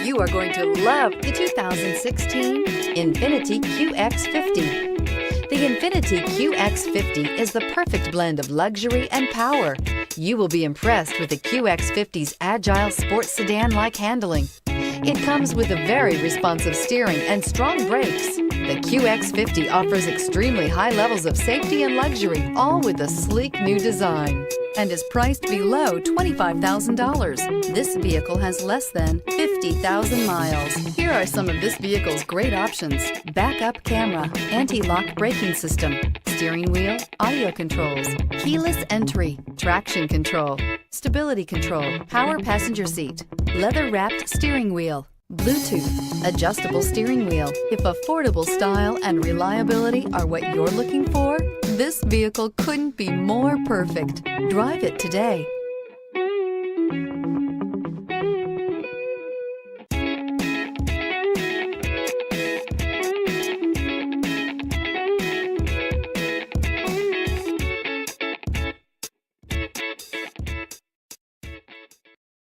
You are going to love the 2016 INFINITI QX50. The INFINITI QX50 is the perfect blend of luxury and power. You will be impressed with the QX50's agile sports sedan-like handling. It comes with a very responsive steering and strong brakes. The QX50 offers extremely high levels of safety and luxury, all with a sleek new design, and is priced below $25,000. This vehicle has less than 50,000 miles. Here are some of this vehicle's great options: backup camera, anti-lock braking system, steering wheel audio controls, keyless entry, traction control, stability control, power passenger seat, leather-wrapped steering wheel, Bluetooth, adjustable steering wheel. If affordable style and reliability are what you're looking for, this vehicle couldn't be more perfect. Drive it today.